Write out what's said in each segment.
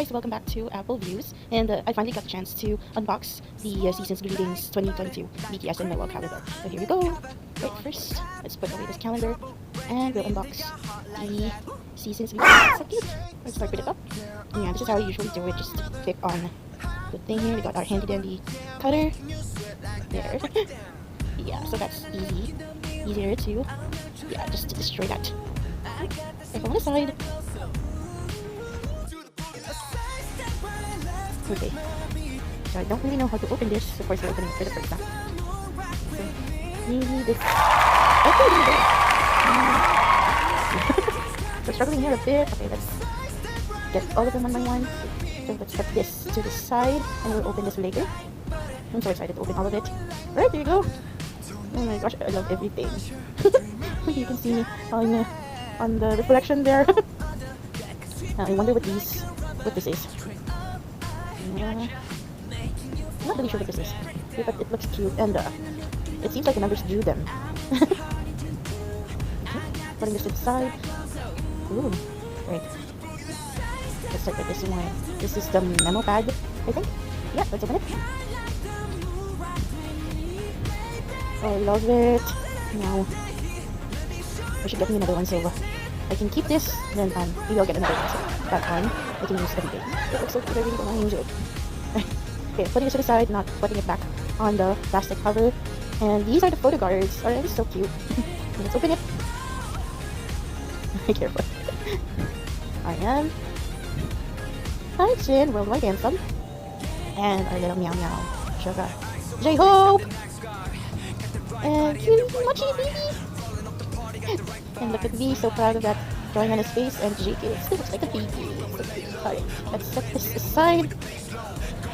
guys, welcome back to Apple Views, and I finally got the chance to unbox the Seasons Greetings 2022 BTS in my wall calendar. So here we go. Right, first, let's put away this calendar, and we'll unbox the Seasons Greetings. So cute. Let's start with the top. And yeah, this is how I usually do it. Just click on the thing here. We got our handy dandy cutter. There. Yeah, so that's easier to, yeah, just to destroy that. Right on the side. Okay, so I don't really know how to open this. Of course, we're opening it for the first time. So, maybe this. Okay, we're struggling here a bit. Okay, let's get all of them one by one. So let's put this to the side, and we'll open this later. I'm so excited to open all of it. Right, there you go. Oh my gosh, I love everything. You can see on the reflection there. I wonder what this is. I'm not really sure what this is, but it looks cute, and it seems like the members drew them. Okay, putting this to the side. Ooh, right. Let's start with this one. This is the memo pad, I think. Yeah, let's open it. Oh, I love it. Now, I should get me another one so I can keep this, then maybe I'll get another one so that one I can use every day. It looks so cute, I really don't want to use it. Okay, putting it to the side, not putting it back on the plastic cover. And these are the photo cards. Oh, that is so cute. Let's open it. Be careful. I am Jin, worldwide handsome. And our little meow meow sugar. J-Hope! And cute Mochi baby! And look at me, so proud of that drawing on his face. And JK, it still looks like a baby. Alright, let's set this aside.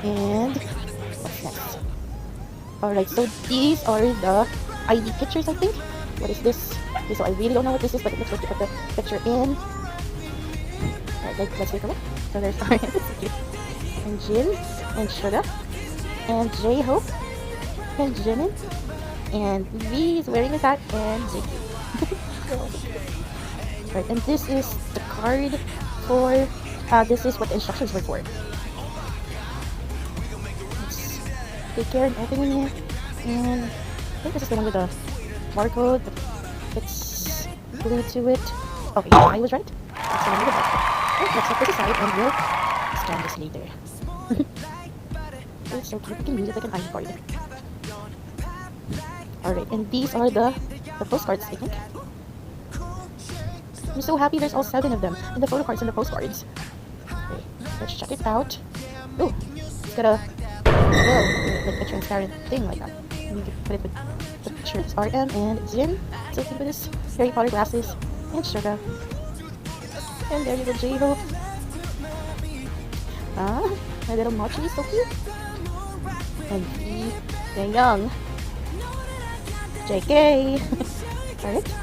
And what's next? Alright, so these are the ID pictures, I think. What is this? Okay, so I really don't know what this is, but it looks like you put the picture in. Alright, let's take a look. So there's and Jin, and Suga, and J-Hope, and Jimin, and V is wearing his hat, and JK. Right, and this is the card for, this is what the instructions were for. Let's take care of opening it, and I think this is the one with the barcode, but it's glued to it. Okay, yeah, I was right. That's the one with the barcode. Right, let's set this aside, and we'll scan this later. It's so cute, you can use it like an ID card. Alright, and these are the postcards, I think. I'm so happy there's all 7 of them, and the photo cards and the postcards. Okay, let's check it out. Oh, it's got a, like a transparent thing like that. You can put it with the pictures. RM and Jin, so cute with his Harry Potter glasses, and Suga. And there you go, J-Hope. My little Mochi is so cute. And V, they're young. JK. Alright.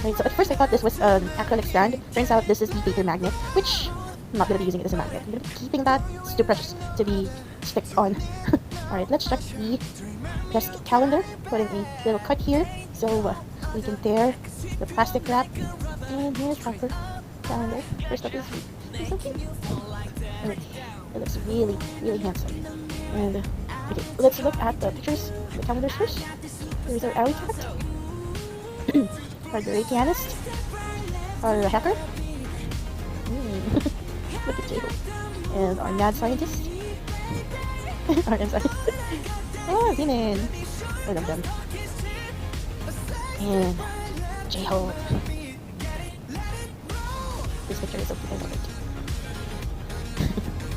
Right, so at first I thought this was an acrylic stand. Turns out this is the paper magnet, which I'm not going to be using it as a magnet. I'm going to be keeping that. It's too precious to be sticked on. Alright, let's check the desk calendar. Putting a little cut here so we can tear the plastic wrap. And here's proper calendar. First up is so cute. Alright, it looks really, really handsome. And okay, let's look at the pictures, the calendars first. There's our alley cat. Our great pianist. Our hacker. Look at J-Hope. And our mad scientist. Our mad scientist. Oh, Jimin. I love them. And J-Hope. This picture is so cute, I love it.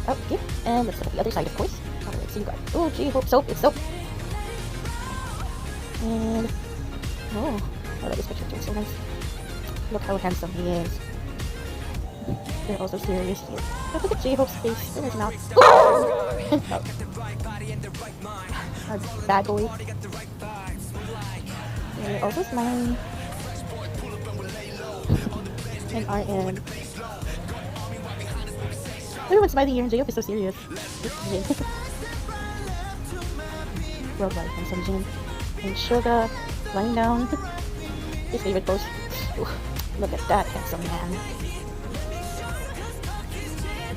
Okay, and let's look at the other side, of course. Alright, so you got, oh, J-Hope soap, it's soap. And, oh, I love this picture too, so nice. Look how handsome he is. They're also serious here. But look at J-Hope's face, in his mouth. Oh. Our bad boy. And they're also smiling. And RM. Everyone's smiling here, and J-Hope is so serious. Worldwide handsome Jin. And Suga lying down. His favorite pose. Ooh, look at that handsome man.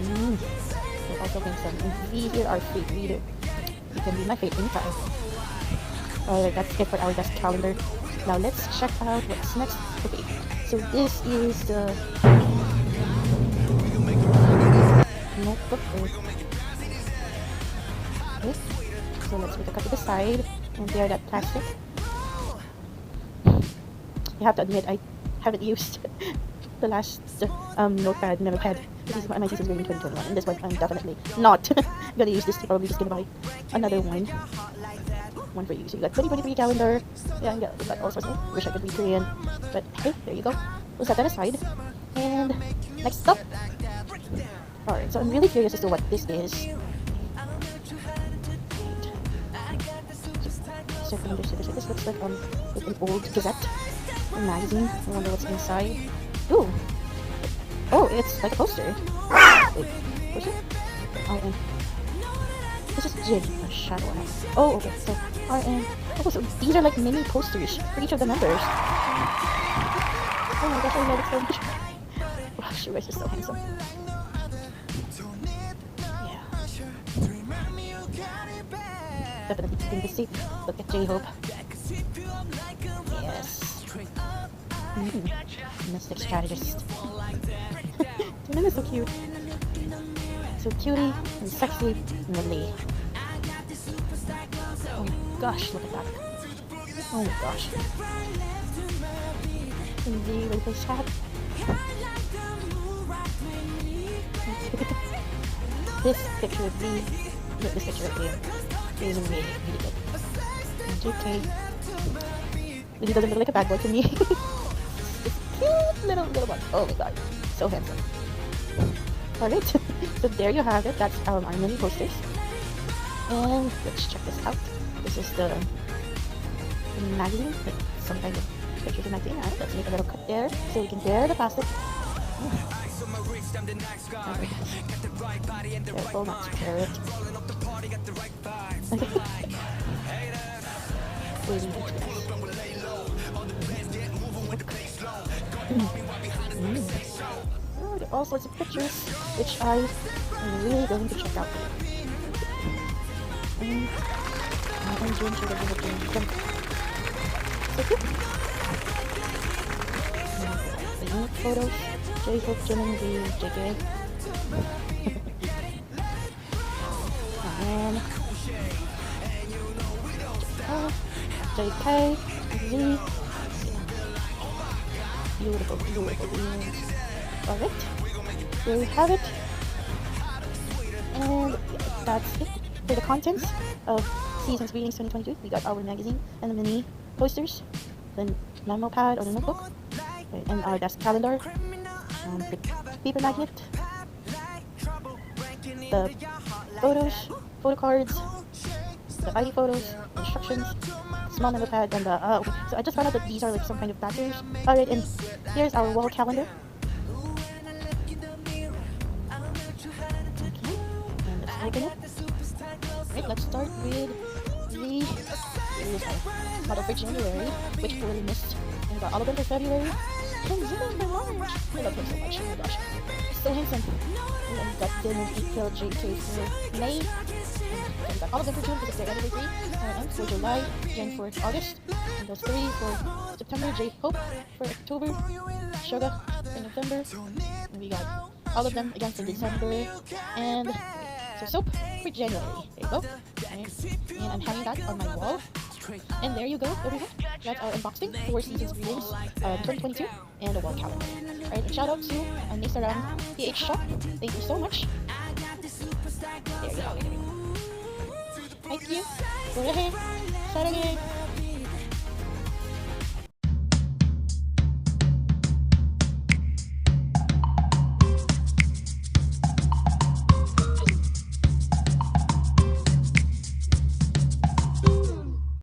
We're also getting some. And these here are free. You can be my favorite anytime. Alright, that's it for our guest calendar. Now let's check out what's next. Okay, so this is the notebook. Okay, so let's put the cut to the side and there that plastic. I have to admit I haven't used the last notepad, memo pad. This is my thesis grade in 2021, and this one I'm definitely not gonna use this. Probably just gonna buy another one for you. So you got 2023 calendar. Yeah, you got all sorts of. Wish I could be Korean, but hey, there you go. We'll set that aside. And next up. Alright, so I'm really curious as to what this is. So this looks like an old Gazette, a magazine. I wonder what's inside. Ooh. Oh, it's like a poster. Wait, poster? RM. This is Jig, a shadow house. Oh, okay, so RM. Oh, so these are like mini posters for each of the members. Oh my gosh, I love it so much. Wow, she is so handsome. Yeah. Definitely keeping the seat. Look at J-Hope. Yes. Mystic strategist. Tina is so cute. So cutie and sexy and lovely. Oh my gosh, look at that. Oh my gosh. And the with his hat. This picture of me, this picture of him is really, really good. And JK. He doesn't look like a bad boy to me. Cute little one. Oh my god, so handsome. Alright, so there you have it. That's our mini posters. And let's check this out. This is the magazine, like some kind of pictures of magazine. Alright, let's make a little cut there so we can tear the plastic. Careful not to tear it. Waiting for Oh, there are all sorts of pictures, which I am really going to check out. And I'm doing sure that we're doing them. So cute. The unique photos, J-Hope, Jimin, the JK. And JK, Z. Beautiful, beautiful. Alright, there you have it. And that's it for the contents of Seasons Greetings 2022. We got our magazine and the mini posters, the memo pad or the notebook, and our desk calendar, the paper magnet, the photos, photo cards, the ID photos, instructions, small memo pad, and the okay. So I just found out that these are like some kind of backers. Alright, and here's our wall calendar. Okay, and let's open it. Right, let's start with the model for January, which we really missed. And we got all of them for February. And Zimbabwe for March. I love him so much. Oh my gosh, he's so handsome. And then we got Din and April, JK for May. And we got all of them for June because it's their anniversary. And for July, Jen for August. And those three for September, J-Hope for October, Suga for November. And we got all of them again for December. And so soap for January. There you go. Right. And I'm hanging that on my wall. And there you go, everyone. That's our unboxing for Seasons Greetings 2022 and a wall calendar. Alright, and shout out to Nisarang PH Shop. Thank you so much. There you go. Thank you. 사랑해.